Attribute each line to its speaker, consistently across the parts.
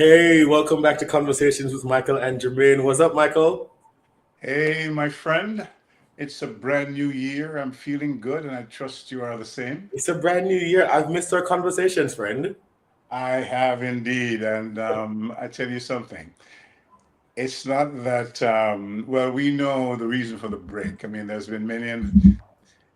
Speaker 1: Hey, welcome back to Conversations with Michael and Jermaine. What's up, Michael?
Speaker 2: Hey, my friend. It's a brand new year. I'm feeling good, and I trust you are the same.
Speaker 1: It's a brand new year. I've missed our conversations, friend.
Speaker 2: I have indeed. And I tell you something. It's not that, well, we know the reason for the break. I mean, there's been many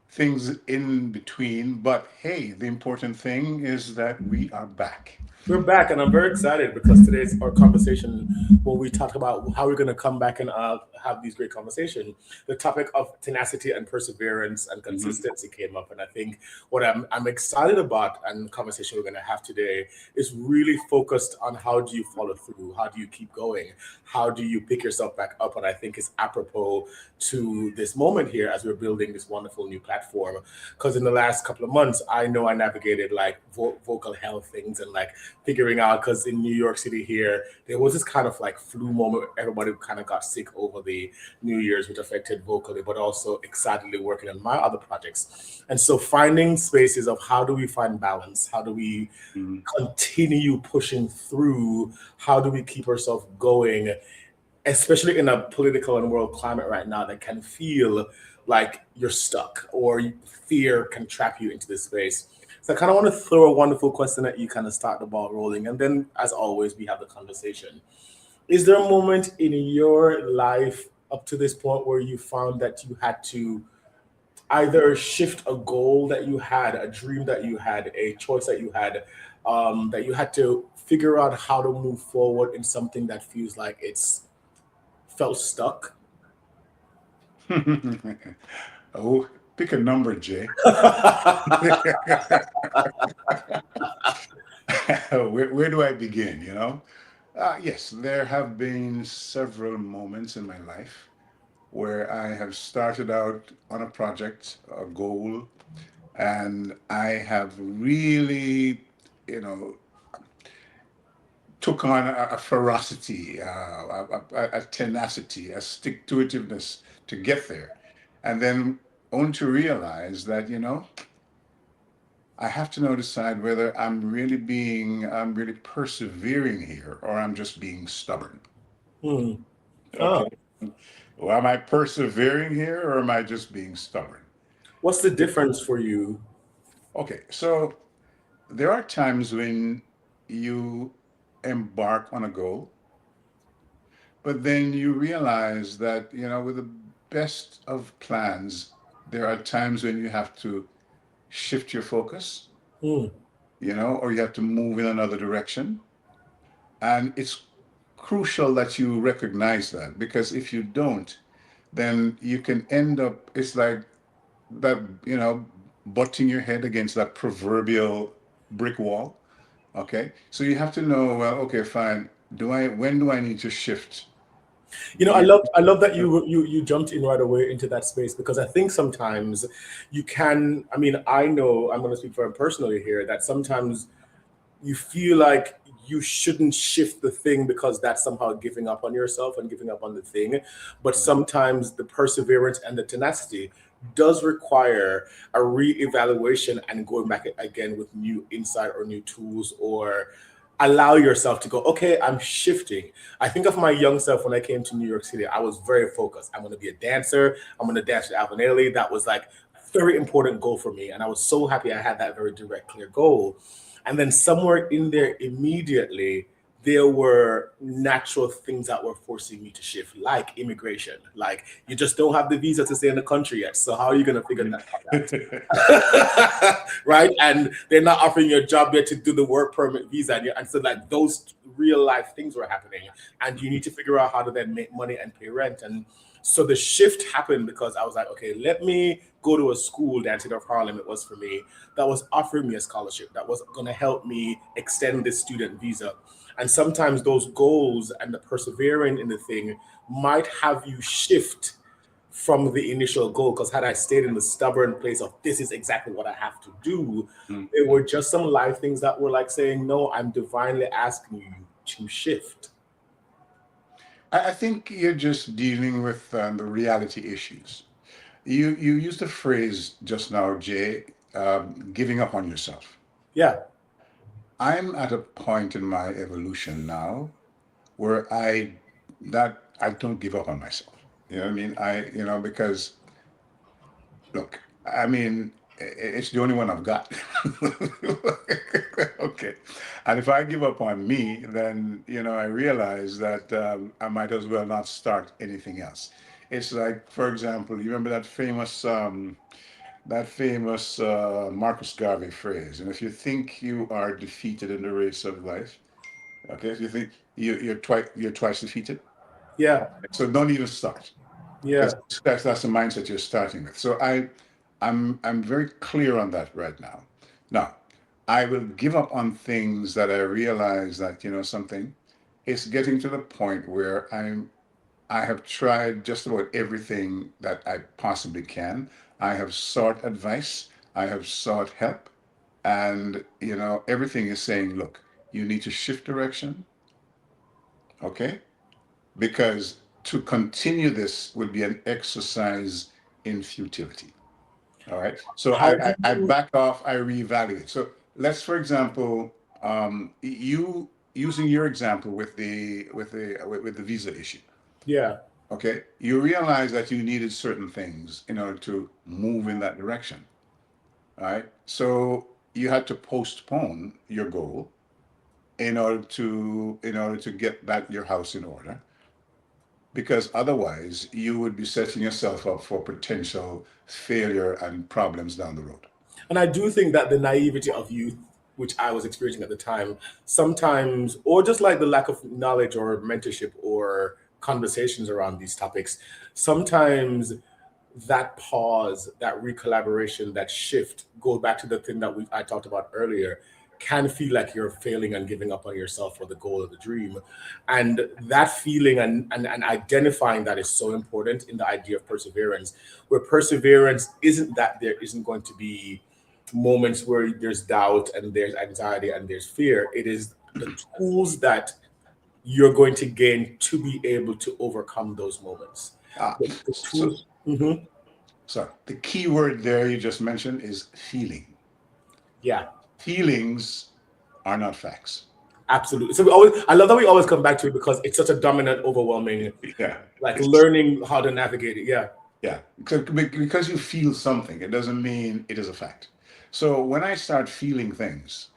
Speaker 2: things in between, but hey, the important thing is that we are back.
Speaker 1: We're back, and I'm very excited because today's our conversation when we talk about how we're going to come back and have these great conversations. The topic of tenacity and perseverance and
Speaker 2: Mhm.
Speaker 1: consistency came up, and I think what I'm excited about and the conversation we're going to have today is really focused on how do you follow through, how do you keep going, how do you pick yourself back up, and I think it's apropos to this moment here as we're building this wonderful new platform. Because in the last couple of months, I know I navigated like vocal health things and like figuring out because in New York City here, there was this kind of like flu moment. Where everybody kind of got sick over the New Year's, which affected vocally, but also excitedly working on my other projects. And so finding spaces of how do we find balance? How do we
Speaker 2: Mhm.
Speaker 1: continue pushing through? How do we keep ourselves going? Especially in a political and world climate right now that can feel like you're stuck or fear can trap you into this space. So I kind of want to throw a wonderful question at you, kind of start the ball rolling. And then, as always, we have the conversation. Is there a moment in your life up to this point where you found that you had to either shift a goal that you had, a dream that you had, a choice that you had to figure out how to move forward in something that feels like it's felt stuck?
Speaker 2: Oh, pick a number, Jay. Where do I begin? Yes, there have been several moments in my life where I have started out on a project, a goal, and I have really, you know, took on a ferocity, a tenacity, a stick to itiveness to get there. And then only to realize that, I have to now decide whether I'm really persevering here or I'm just being stubborn.
Speaker 1: Hmm.
Speaker 2: Okay.
Speaker 1: Oh,
Speaker 2: Well, am I persevering here or am I just being stubborn?
Speaker 1: what's the difference for you?
Speaker 2: Okay. So there are times when you embark on a goal, but then you realize that, with the best of plans, there are times when you have to shift your focus,
Speaker 1: Hmm.
Speaker 2: or you have to move in another direction. And it's crucial that you recognize that because if you don't, then you can end up, it's like that, butting your head against that proverbial brick wall. Okay. So you have to know, well, okay, fine. When do I need to shift?
Speaker 1: You know, I
Speaker 2: You,
Speaker 1: love I love that you jumped in right away into that space because I think sometimes you can. I mean, I know I'm going to speak for him personally here that sometimes you feel like you shouldn't shift the thing because that's somehow giving up on yourself and giving up on the thing. But sometimes the perseverance and the tenacity does require a re-evaluation and going back again with new insight or new tools or allow yourself to go, okay, I'm shifting. I think of my young self when I came to New York City. I was very focused. I'm going to be a dancer. I'm going to dance with Alvin Ailey. That was like very important goal for me. And I was so happy I had that very direct, clear goal. And then somewhere in there, immediately, there were natural things that were forcing me to shift, like immigration. Like you just don't have the visa to stay in the country yet. So how are you going to figure that out? Right? And they're not offering you a job yet to do the work permit visa. And so like those real life things were happening. And you need to figure out how to then make money and pay rent. And so the shift happened because I was like, okay, let me go to a school, Dancing of Harlem, it was for me, that was offering me a scholarship, that was going to help me extend this student visa. And sometimes those goals and the persevering in the thing might have you shift from the initial goal. Because had I stayed in the stubborn place of this is exactly what I have to do, there were just some life things that were like saying, no, I'm divinely asking you to shift.
Speaker 2: I think you're just dealing with the reality issues. You used the phrase just now, Jay, giving up on yourself.
Speaker 1: Yeah.
Speaker 2: I'm at a point in my evolution now where I don't give up on myself. You know what I mean? Because look, I mean, it's the only one I've got. Okay. And if I give up on me, then, I realize that I might as well not start anything else. It's like, for example, you remember that famous Marcus Garvey phrase, and if you think you are defeated in the race of life, okay, if you think you're twice defeated,
Speaker 1: Yeah,
Speaker 2: so don't even start, because
Speaker 1: yeah.
Speaker 2: that's the mindset you're starting with. So I'm very clear on that right now. Now, I will give up on things that I realize that something. It's getting to the point where I have tried just about everything that I possibly can. I have sought advice. I have sought help, and everything is saying, look, you need to shift direction, okay? Because to continue this would be an exercise in futility. All right. So
Speaker 1: How do
Speaker 2: I
Speaker 1: you?
Speaker 2: back off, I reevaluate. So let's, for example, you using your example with the visa issue.
Speaker 1: Yeah.
Speaker 2: Okay. You realize that you needed certain things in order to move in that direction. All right. So you had to postpone your goal in order to get that your house in order, because otherwise you would be setting yourself up for potential failure and problems down the road.
Speaker 1: And I do think that the naivety of youth, which I was experiencing at the time, sometimes, or just like the lack of knowledge or mentorship or conversations around these topics, sometimes that pause, that recollaboration, that shift, go back to the thing that I talked about earlier, can feel like you're failing and giving up on yourself for the goal or the dream. And that feeling and identifying that is so important in the idea of perseverance, where perseverance isn't that there isn't going to be moments where there's doubt and there's anxiety and there's fear. It is the tools that you're going to gain to be able to overcome those moments.
Speaker 2: Ah,
Speaker 1: The
Speaker 2: so
Speaker 1: tools. Mhm.
Speaker 2: so the key word there you just mentioned is feeling.
Speaker 1: Yeah,
Speaker 2: Feelings are not facts.
Speaker 1: absolutely. So we always, I love that we always come back to it because it's such a dominant, overwhelming,
Speaker 2: Yeah,
Speaker 1: like
Speaker 2: it's
Speaker 1: learning how to navigate it. Yeah.
Speaker 2: yeah, because you feel something, it doesn't mean it is a fact. So when I start feeling things,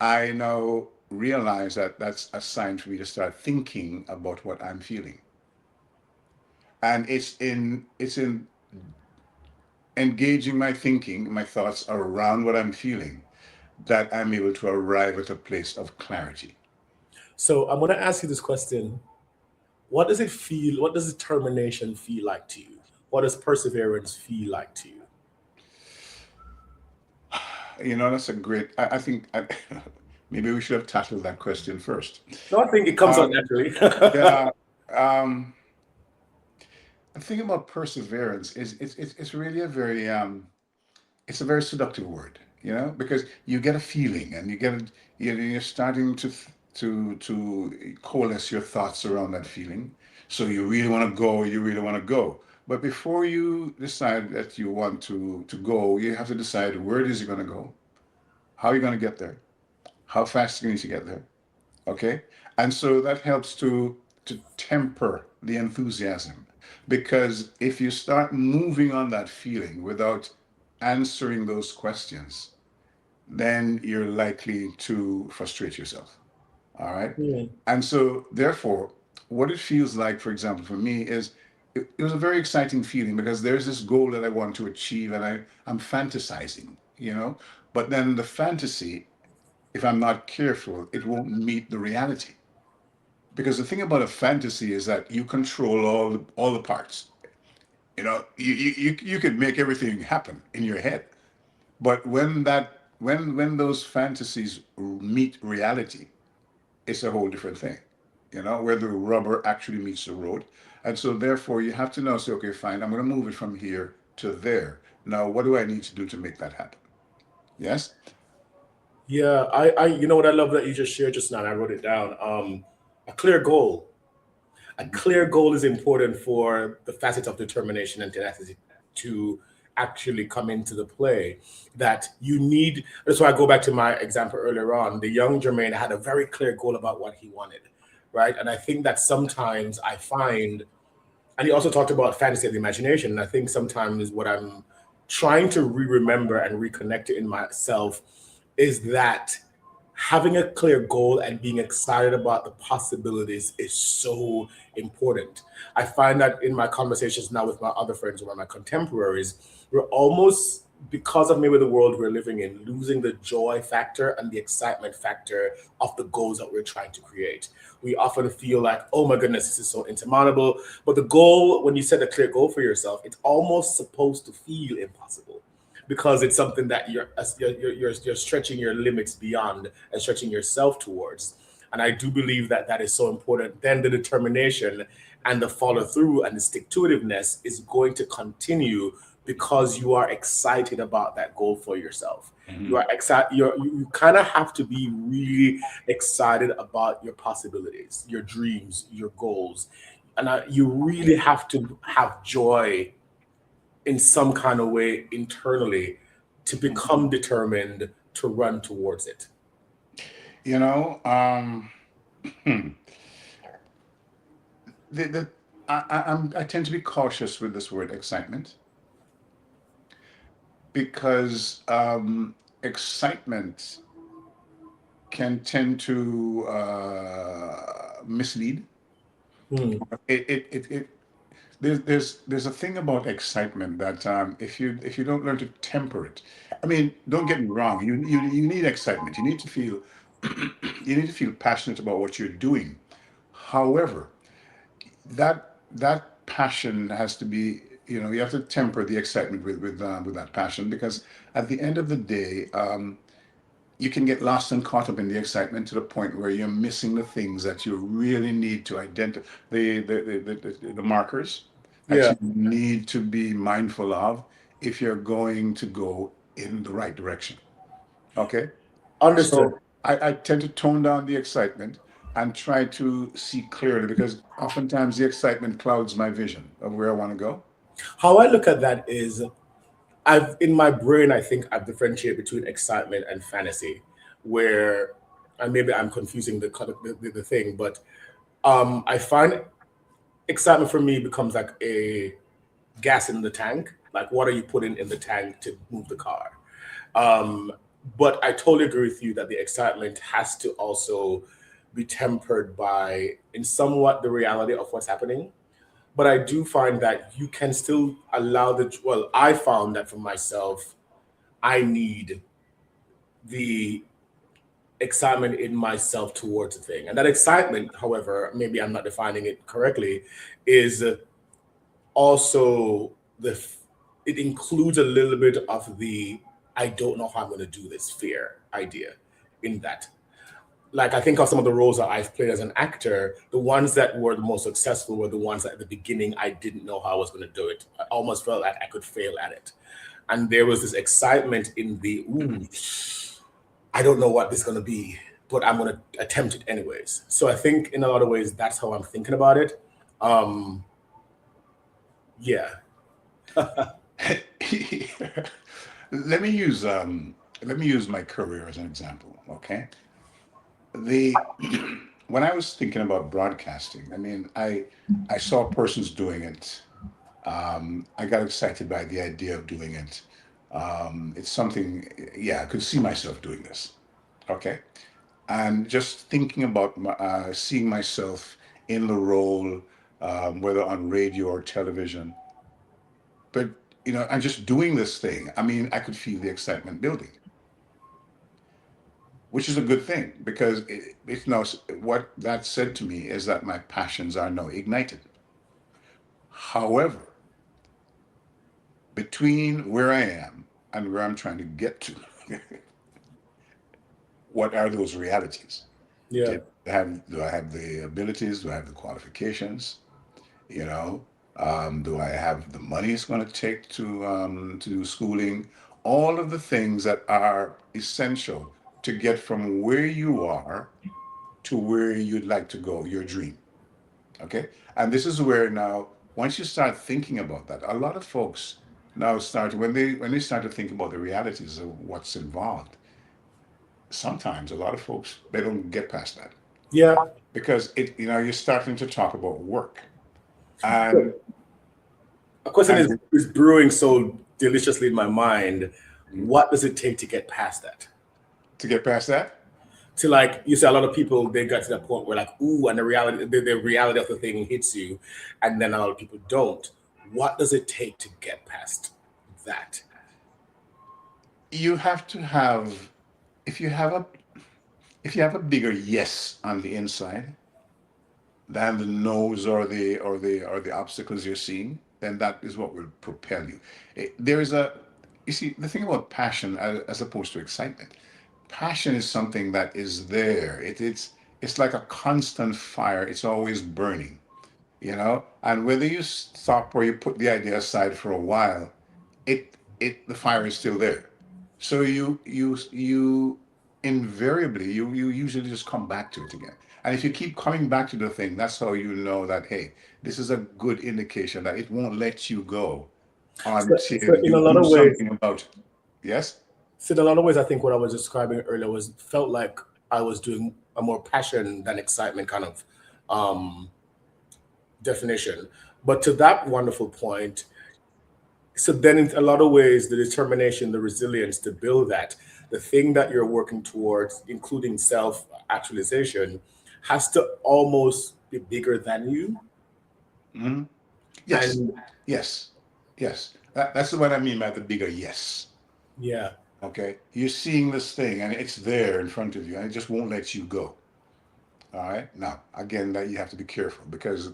Speaker 2: I now realize that that's a sign for me to start thinking about what I'm feeling, and it's in engaging my thinking, my thoughts around what I'm feeling, that I'm able to arrive at a place of clarity.
Speaker 1: So I'm going to ask you this question. What does it feel? What does determination feel like to you? What does perseverance feel like to you?
Speaker 2: That's a great. I think maybe we should have tackled that question first.
Speaker 1: No, I think it comes out
Speaker 2: Um,
Speaker 1: naturally.
Speaker 2: yeah. Um, the thing about perseverance is it's really it's a very seductive word, because you get a feeling and you're starting to coalesce your thoughts around that feeling. So you really want to go, you really want to go. But before you decide that you want to go, you have to decide where it is you're going to go, how you're going to get there, how fast you need to get there. Okay. And so that helps to temper the enthusiasm, because if you start moving on that feeling without answering those questions, then you're likely to frustrate yourself. All right.
Speaker 1: Hmm.
Speaker 2: And so therefore, what it feels like, for example, for me is it was a very exciting feeling, because there's this goal that I want to achieve, and I'm fantasizing, but then the fantasy, if I'm not careful, it won't meet the reality. Because the thing about a fantasy is that you control all the parts. You could make everything happen in your head. But when those fantasies meet reality, it's a whole different thing. Where the rubber actually meets the road. And so therefore you have to now say, okay, fine, I'm going to move it from here to there. Now, what do I need to do to make that happen? Yes?
Speaker 1: Yeah, you know what I love that you just shared just now, and I wrote it down. A clear goal. A clear goal is important for the facets of determination and tenacity to actually come into the play. That you need, that's why I go back to my example earlier on. The young Jermaine had a very clear goal about what he wanted, right? And I think that sometimes I find, and he also talked about fantasy of the imagination. And I think sometimes what I'm trying to remember and reconnect it in myself is that having a clear goal and being excited about the possibilities is so important. I find that in my conversations now with my other friends or my contemporaries, we're almost, because of maybe the world we're living in, losing the joy factor and the excitement factor of the goals that we're trying to create. We often feel like, oh my goodness, this is so insurmountable. But the goal, when you set a clear goal for yourself, it's almost supposed to feel impossible because it's something that you're stretching your limits beyond and stretching yourself towards. And I do believe that that is so important. Then the determination and the follow through and the stick to itiveness is going to continue because you are excited about that goal for yourself. You
Speaker 2: Mhm.
Speaker 1: are excited. You kind of have to be really excited about your possibilities, your dreams, your goals, and you really have to have joy in some kind of way internally to become determined to run towards it.
Speaker 2: You know, hmm, the I tend to be cautious with this word excitement because excitement can tend to mislead.
Speaker 1: Hmm.
Speaker 2: It there's a thing about excitement that if you don't learn to temper it, I mean, don't get me wrong, you need excitement. You need to feel you need to feel passionate about what you're doing. However, that passion has to be, you have to temper the excitement with that passion, because at the end of the day, you can get lost and caught up in the excitement to the point where you're missing the things that you really need to identify, the markers that
Speaker 1: Yeah,
Speaker 2: you need to be mindful of if you're going to go in the right direction. Okay?
Speaker 1: understood.
Speaker 2: So I tend to tone down the excitement and try to see clearly, because oftentimes the excitement clouds my vision of where I want to go.
Speaker 1: How I look at that is, I've in my brain, I think I've differentiated between excitement and fantasy, where, and maybe I'm confusing the thing, but I find excitement for me becomes like a gas in the tank. Like, what are you putting in the tank to move the car? Um, but I totally agree with you that the excitement has to also be tempered by, in somewhat, the reality of what's happening. But I do find that you can still allow well, I found that for myself, I need the excitement in myself towards a thing. And that excitement, however, maybe I'm not defining it correctly, is also it includes a little bit of the I don't know how I'm going to do this fear idea in that. Like, I think of some of the roles that I've played as an actor, the ones that were the most successful were the ones that at the beginning I didn't know how I was going to do it. I almost felt like I could fail at it. And there was this excitement in the, ooh, I don't know what this is going to be, but I'm going to attempt it anyways. So I think in a lot of ways, that's how I'm thinking about it. Um, yeah.
Speaker 2: let me use um let me use my career as an example. Okay, the when I was thinking about broadcasting, I mean, I saw persons doing it. I got excited by the idea of doing it. It's something, yeah, I could see myself doing this. Okay, and just thinking about seeing myself in the role, whether on radio or television. But I'm just doing this thing. I mean, I could feel the excitement building, which is a good thing, because what that said to me is that my passions are now ignited. However, between where I am and where I'm trying to get to, what are those realities?
Speaker 1: Yeah.
Speaker 2: Do I have the abilities? Do I have the qualifications? You know, do I have the money it's going to take to do schooling? All of the things that are essential to get from where you are to where you'd like to go, your dream. Okay, and this is where now, once you start thinking about that, a lot of folks now start when they start to think about the realities of what's involved, sometimes a lot of folks they don't get past that
Speaker 1: Yeah.
Speaker 2: because you're starting to talk about work and
Speaker 1: A question
Speaker 2: and
Speaker 1: is brewing so deliciously in my mind. What does it take to get past that?
Speaker 2: to get past that.
Speaker 1: To, like you say, a lot of people, they got to that point where, like, ooh, and the reality of the thing hits you, and then a lot of people don't. What does it take to get past that?
Speaker 2: You have to have if you have a if you have a bigger yes on the inside than the no's or the obstacles you're seeing, then that is what will propel you. There is a you see the thing about passion as opposed to excitement. Passion is something that is there. It's like a constant fire. It's always burning, and whether you stop or you put the idea aside for a while, the fire is still there. So you invariably you usually just come back to it again. And if you keep coming back to the thing, that's how you know that, hey, this is a good indication that it won't let you go
Speaker 1: So
Speaker 2: until
Speaker 1: in a
Speaker 2: you
Speaker 1: lot
Speaker 2: do
Speaker 1: of ways,
Speaker 2: something about it. Yes.
Speaker 1: I think what I was describing earlier was felt like I was doing a more passion than excitement kind of um, definition. But to that wonderful point, so then in a lot of ways, the determination, the resilience to build that, the thing that you're working towards, including self actualization, has to almost be bigger than you.
Speaker 2: Hmm. Yes.
Speaker 1: And
Speaker 2: Yes. Yes. That's what I mean by the bigger yes.
Speaker 1: yeah,
Speaker 2: Okay. You're seeing this thing and it's there in front of you and it just won't let you go. All right. Now, again, that you have to be careful because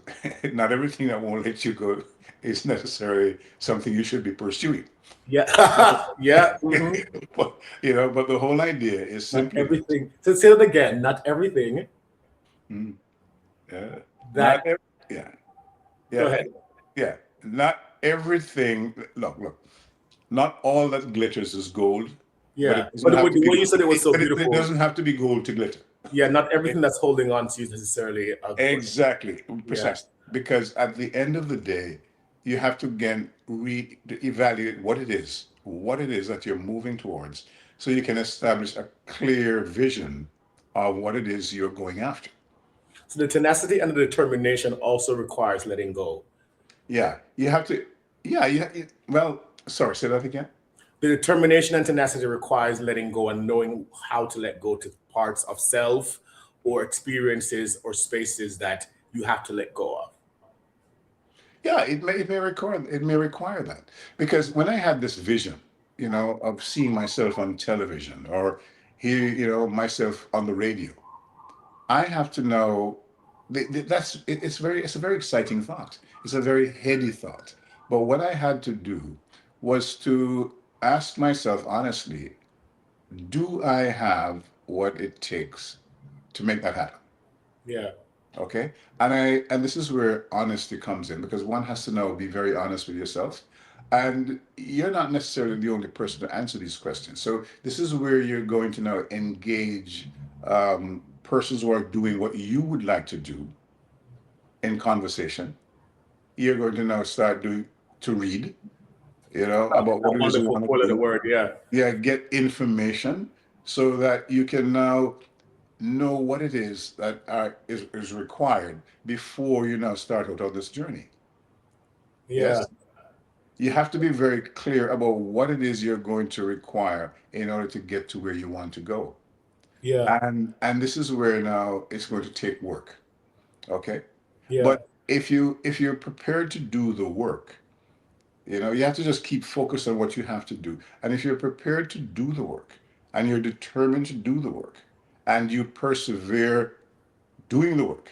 Speaker 2: not everything that won't let you go is necessarily something you should be pursuing.
Speaker 1: yeah, yeah. Mhm.
Speaker 2: But the whole idea is
Speaker 1: Not
Speaker 2: simply this.
Speaker 1: everything. So say that again. Not everything
Speaker 2: Mm, yeah. Not
Speaker 1: that.
Speaker 2: every, yeah.
Speaker 1: Go
Speaker 2: Yeah.
Speaker 1: ahead.
Speaker 2: Yeah. Not everything. Look. Not all that glitters is gold, but
Speaker 1: Yeah,
Speaker 2: it doesn't
Speaker 1: but
Speaker 2: have to
Speaker 1: the
Speaker 2: be.
Speaker 1: way you said it was so
Speaker 2: But it
Speaker 1: beautiful.
Speaker 2: doesn't have to be gold to glitter.
Speaker 1: Yeah, not
Speaker 2: Okay?
Speaker 1: everything that's holding on to you is necessarily a good.
Speaker 2: Exactly,
Speaker 1: Yeah,
Speaker 2: precisely. Because at the end of the day, you have to again evaluate what it is that you're moving towards, so you can establish a clear vision of what it is you're going after.
Speaker 1: so the tenacity and the determination also requires letting go.
Speaker 2: Yeah, you have to. Yeah, well, sorry, say that again.
Speaker 1: The determination and tenacity requires letting go and knowing how to let go to parts of self or experiences or spaces that you have to let go of.
Speaker 2: Yeah, it may require that because when I had this vision, of seeing myself on television or hear, myself on the radio, I have to know it's a very exciting thought. It's a very heady thought. But what I had to do was to ask myself honestly, do I have what it takes to make that happen?
Speaker 1: Yeah,
Speaker 2: Okay. And this is where honesty comes in because one has to know, be very honest with yourself. And you're not necessarily the only person to answer these questions. So this is where you're going to now engage persons who are doing what you would like to do in conversation. You're going to now start doing to read, about
Speaker 1: a
Speaker 2: what it is you
Speaker 1: wonderful
Speaker 2: want to
Speaker 1: four-letter
Speaker 2: do.
Speaker 1: word. Yeah,
Speaker 2: Yeah, get information so that you can now know what it is that is required before you now start out on this journey.
Speaker 1: yeah,
Speaker 2: Yes, you have to be very clear about what it is you're going to require in order to get to where you want to go.
Speaker 1: yeah,
Speaker 2: And this is where now it's going to take work. Okay.
Speaker 1: yeah,
Speaker 2: But if you're prepared to do the work, you have to just keep focused on what you have to do. And if you're prepared to do the work and you're determined to do the work and you persevere doing the work,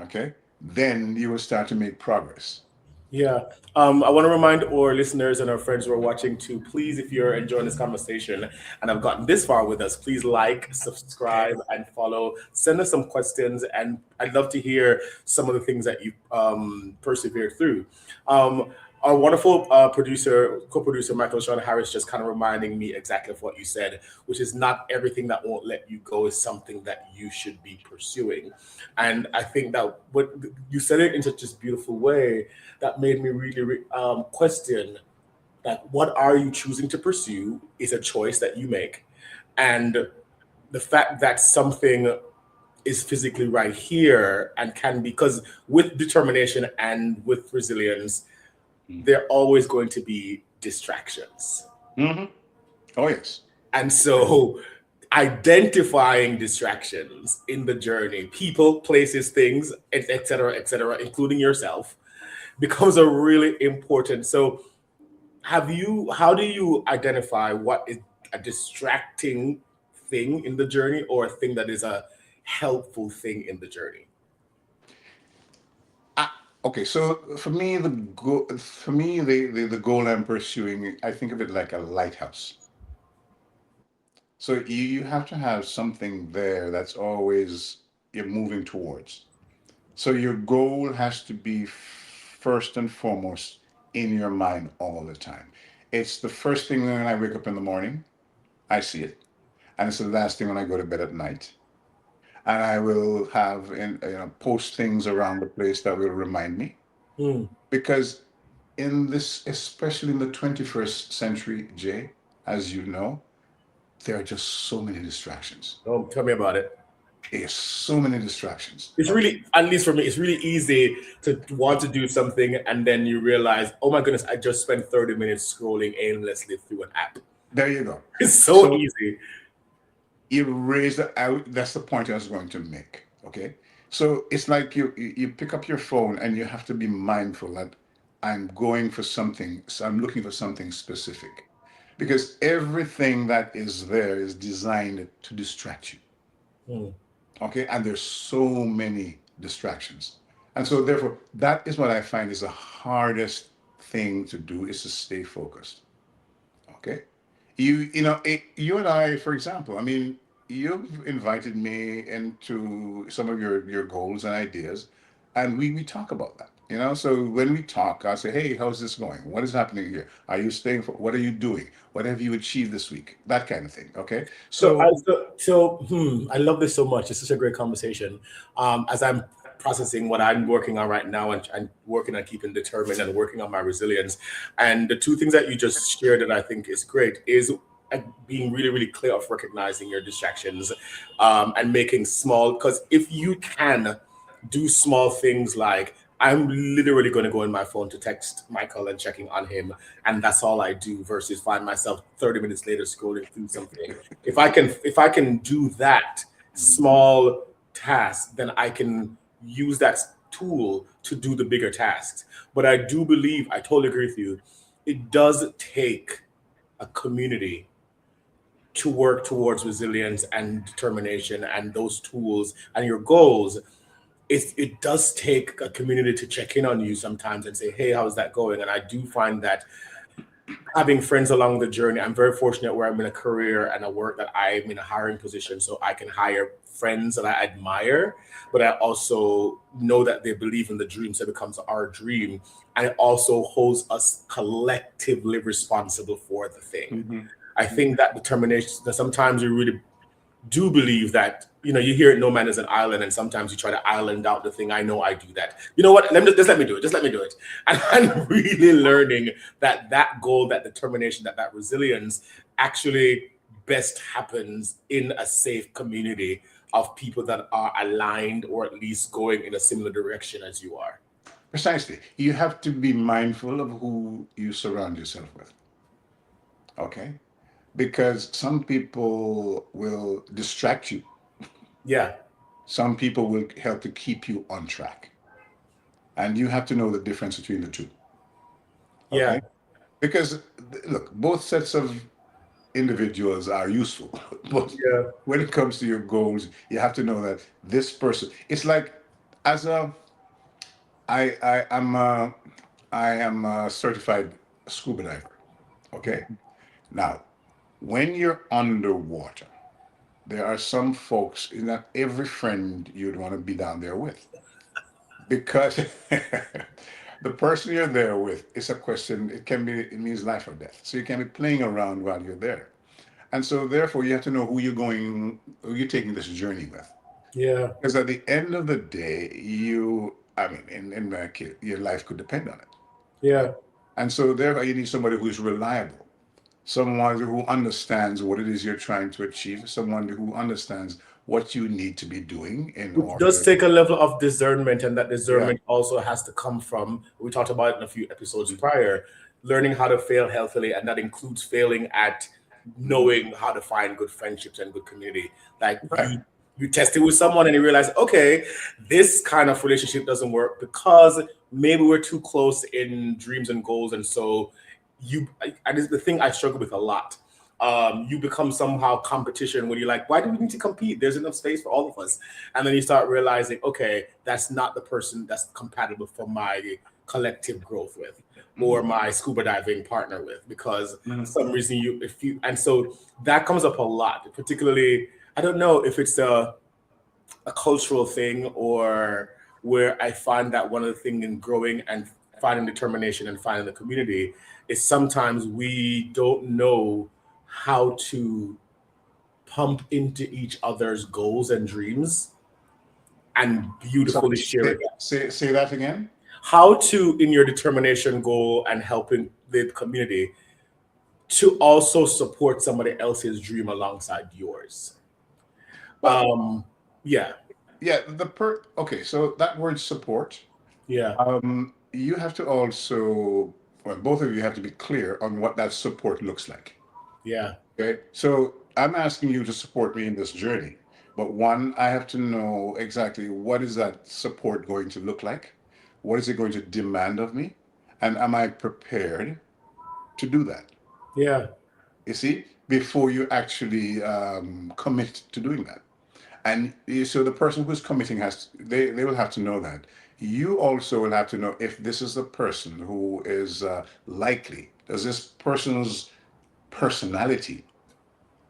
Speaker 2: okay, then you will start to make progress.
Speaker 1: yeah. I want to remind our listeners and our friends who are watching to please, if you're enjoying this conversation and have gotten this far with us, please like, subscribe, and follow. Send us some questions, and I'd love to hear some of the things that you persevered through. Um, Our wonderful co-producer Michael Sean Harris, just kind of reminding me exactly of what you said, which is not everything that won't let you go is something that you should be pursuing. And I think that what you said it in such a beautiful way that made me really question that what are you choosing to pursue is a choice that you make, and the fact that something is physically right here and can, because with determination and with resilience there are always going to be distractions.
Speaker 2: Mm-hmm. Oh yes.
Speaker 1: And so identifying distractions in the journey, people, places, things, et cetera, including yourself, becomes a really important. So how do you identify what is a distracting thing in the journey or a thing that is a helpful thing in the journey?
Speaker 2: Okay, so for me the goal I'm pursuing, I think of it like a lighthouse. So you have to have something there that's always you're moving towards. So your goal has to be first and foremost in your mind all the time. It's the first thing when I wake up in the morning, I see it, and it's the last thing when I go to bed at night. And I will have post things around the place that will remind me
Speaker 1: Hmm.
Speaker 2: because in this, especially in the 21st century, Jay, as you know, there are just so many distractions.
Speaker 1: Oh, tell me about it.
Speaker 2: There's so many distractions.
Speaker 1: It's
Speaker 2: Okay.
Speaker 1: really, at least for me, it's really easy to want to do something and then you realize, oh my goodness, I just spent 30 minutes scrolling aimlessly through an app.
Speaker 2: There you go.
Speaker 1: It's so
Speaker 2: So
Speaker 1: easy.
Speaker 2: you raise the out. That's the point I was going to make. Okay. So it's like you pick up your phone and you have to be mindful that I'm going for something. So I'm looking for something specific because everything that is there is designed to distract you.
Speaker 1: Hmm.
Speaker 2: Okay, and there's so many distractions, and so therefore that is what I find is the hardest thing to do is to stay focused. Okay, you and I, for example, I mean, you've invited me into some of your goals and ideas, and we talk about that. So when we talk, I say, hey, how's this going? What is happening here? Are you staying for? What are you doing? What have you achieved this week? That kind of thing. Okay, so
Speaker 1: I love this so much. It's such a great conversation. As I'm processing what I'm working on right now and working on keeping determined and working on my resilience. And the two things that you just shared that I think is great is being really clear of recognizing your distractions and making small, because if you can do small things like I'm literally going to go in my phone to text Michael and checking on him, and that's all I do. Versus find myself 30 minutes later scrolling through something. If I can do that small task, then I can use that tool to do the bigger tasks. But I do believe I totally agree with you. It does take a community to work towards resilience and determination and those tools and your goals. It does take a community to check in on you sometimes and say, hey, how's that going? And I do find that having friends along the journey, I'm very fortunate where I'm in a career and a work that I'm in a hiring position, so I can hire friends that I admire, but I also know that they believe in the dream, so it becomes our dream. And it also holds us collectively responsible for the thing.
Speaker 2: Mhm.
Speaker 1: I think that determination, that sometimes we really do believe that, you hear it, no man is an island, and sometimes you try to island out the thing. I know I do that. You know what, just let me do it, just let me do it. And I'm really learning that goal, that determination, that resilience actually best happens in a safe community of people that are aligned or at least going in a similar direction as you are.
Speaker 2: Precisely. You have to be mindful of who you surround yourself with. Okay? Because some people will distract you,
Speaker 1: Yeah.
Speaker 2: some people will help to keep you on track. And you have to know the difference between the two.
Speaker 1: Yeah.
Speaker 2: Okay? Because, look, both sets of individuals are useful. But
Speaker 1: Yeah.
Speaker 2: when it comes to your goals, you have to know that this person, it's like, as a, I am a certified scuba diver. Okay? Now, when you're underwater, there are some folks, not every friend you'd want to be down there with. Because The person you're there with is a question. It means life or death. So you can be playing around while you're there. And so therefore you have to know who you're taking this journey with.
Speaker 1: Yeah,
Speaker 2: Because at the end of the day, I mean, in my case, your life could depend on it.
Speaker 1: yeah.
Speaker 2: And so therefore you need somebody who's reliable, someone who understands what it is you're trying to achieve, someone who understands what you need to be doing in
Speaker 1: Which does
Speaker 2: order.
Speaker 1: take a level of discernment, and that
Speaker 2: Yeah.
Speaker 1: discernment also has to come from, we talked about it in a few episodes prior, learning how to fail healthily, and that includes failing at
Speaker 2: Mhm.
Speaker 1: knowing how to find good friendships and good community. Like
Speaker 2: Right.
Speaker 1: you test it with someone and you realize, okay, this kind of relationship doesn't work because maybe we're too close in dreams and goals, and so and it's the thing I struggle with a lot. You become somehow competition when you're like, why do we need to compete? There's enough space for all of us. And then you start realizing, okay, that's not the person that's compatible for my collective growth with, or
Speaker 2: Mhm.
Speaker 1: my scuba diving partner with, because
Speaker 2: Mhm.
Speaker 1: for some reason and so that comes up a lot, particularly, I don't know if it's a cultural thing, or where I find that one of the things in growing and finding determination and finding the community is sometimes we don't know how to pump into each other's goals and dreams and
Speaker 2: So
Speaker 1: beautifully share it.
Speaker 2: say that again.
Speaker 1: How to, in your determination goal and helping the community, to also support somebody else's dream alongside yours.
Speaker 2: Well,
Speaker 1: Um, yeah,
Speaker 2: yeah, okay, so that word support,
Speaker 1: yeah,
Speaker 2: you have to also, well, both of you have to be clear on what that support looks like.
Speaker 1: yeah,
Speaker 2: Okay, so I'm asking you to support me in this journey, but one, I have to know exactly what is that support going to look like? What is it going to demand of me? And am I prepared to do that?
Speaker 1: yeah,
Speaker 2: You see, before you actually commit to doing that. And so the person who's committing they will have to know that. You also will have to know if this is the person who is likely. Does this person's personality,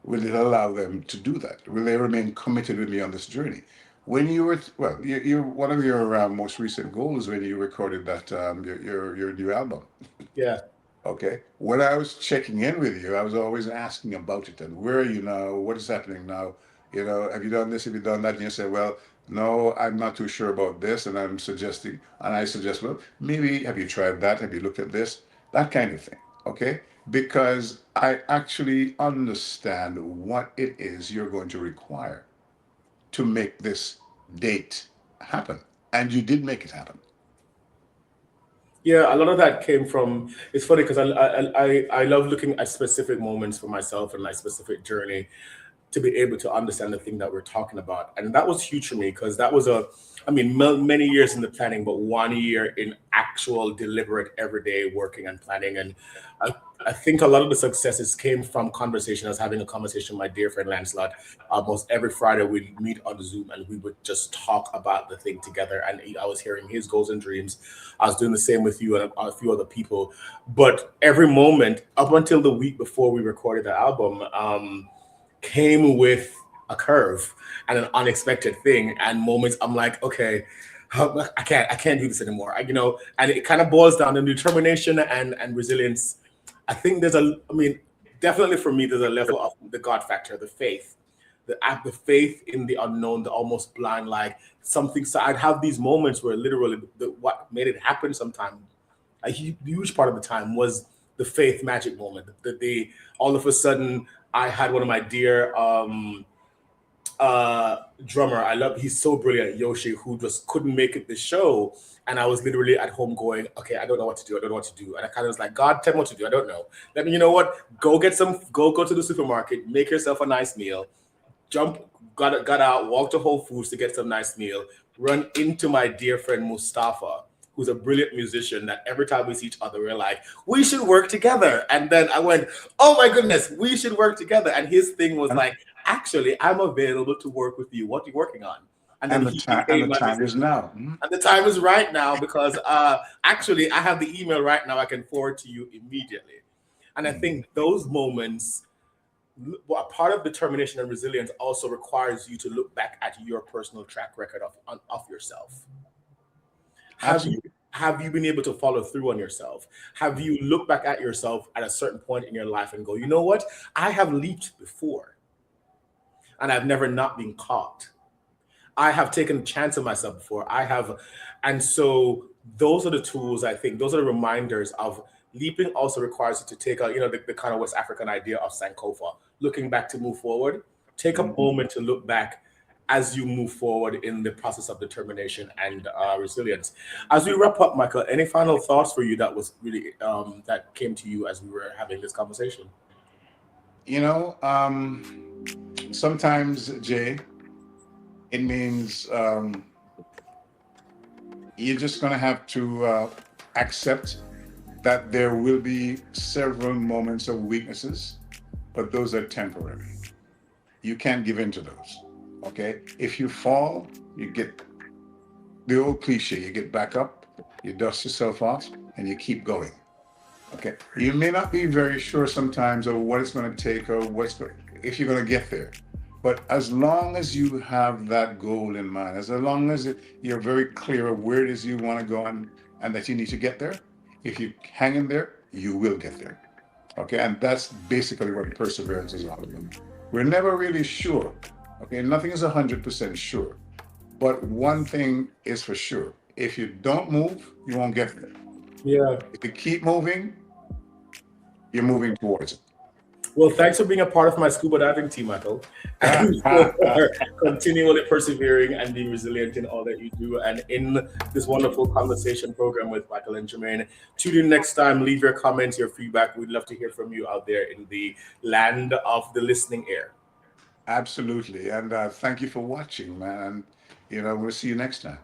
Speaker 2: will it allow them to do that? Will they remain committed with me on this journey? When you were, well, one of your most recent goals when you recorded that your new album.
Speaker 1: yeah,
Speaker 2: Okay. When I was checking in with you, I was always asking about it and where are you now? What is happening now? Have you done this? Have you done that? And you say, well, no, I'm not too sure about this. And I suggest, well, maybe have you tried that? Have you looked at this? That kind of thing. Okay. Because I actually understand what it is you're going to require to make this date happen. And you did make it happen.
Speaker 1: yeah. A lot of that came from. It's funny because I love looking at specific moments for myself and my specific journey to be able to understand the thing that we're talking about. And that was huge for me because that was I mean, many years in the planning, but 1 year in actual deliberate everyday working and planning. And I, I think a lot of the successes came from conversation. I was having a conversation with my dear friend Lancelot. Almost every Friday we'd meet on Zoom and we would just talk about the thing together. And I was hearing his goals and dreams. I was doing the same with you and a few other people. But every moment up until the week before we recorded the album, came with a curve and an unexpected thing and moments I'm like, okay, I can't do this anymore. And it kind of boils down to determination and resilience. I think I mean, definitely for me, there's a level of the God factor, the faith, the faith in the unknown, the almost blind, like something. So I'd have these moments where literally what made it happen sometimes, a huge part of the time, was the faith magic moment. The all of a sudden I had one of my dear drummer. He's so brilliant, Yoshi, who just couldn't make it the show. And I was literally at home going, okay, I don't know what to do. I don't know what to do. And I kind of was like, God, tell me what to do. I don't know. Let me, you know what? Go to the supermarket, make yourself a nice meal, jump, got out, walked to Whole Foods to get some nice meal, run into my dear friend Mustafa, who's a brilliant musician that every time we see each other, we're like, we should work together. And then I went, oh my goodness, we should work together. And his thing was
Speaker 2: And,
Speaker 1: like, actually, I'm available to work with you. What are you working on? And then he
Speaker 2: and the
Speaker 1: became my
Speaker 2: time is
Speaker 1: musician.
Speaker 2: now.
Speaker 1: And the time is right now because actually I have the email right now I can forward to you immediately. And I
Speaker 2: Mhm.
Speaker 1: think those moments, well, part of determination and resilience also requires you to look back at your personal track record of yourself. Have you
Speaker 2: Absolutely.
Speaker 1: have you been able to follow through on yourself? Have you looked back at yourself at a certain point in your life and go, you know what? I have leaped before and I've never not been caught. I have taken a chance on myself before. I have, and so those are the tools. I think those are the reminders of leaping. Also requires you to take a, the kind of West African idea of Sankofa, looking back to move forward. Take a moment to look back as you move forward in the process of determination and resilience. As we wrap up, Michael, any final thoughts for you that was really that came to you as we were having this conversation?
Speaker 2: You know, sometimes, Jay, it means you're just going to have to accept that there will be several moments of weaknesses, but those are temporary. You can't give in to those. Okay? If you fall, you get the old cliche, you get back up, you dust yourself off, and you keep going. Okay? You may not be very sure sometimes of what it's going to take or if you're going to get there. But as long as you have that goal in mind, as long as you're very clear of where it is you want to go and that you need to get there, if you hang in there, you will get there. Okay, and that's basically what perseverance is all about. We're never really sure. Okay, nothing is 100% sure. But one thing is for sure: if you don't move, you won't get there.
Speaker 1: Yeah.
Speaker 2: If you keep moving, you're moving towards it.
Speaker 1: Well, thanks for being a part of my scuba diving team, Michael, and for continually persevering and being resilient in all that you do and in this wonderful conversation program with Michael and Jermaine. Tune in next time. Leave your comments, your feedback. We'd love to hear from you out there in the land of the listening air.
Speaker 2: Absolutely, and thank you for watching, man. And we'll see you next time.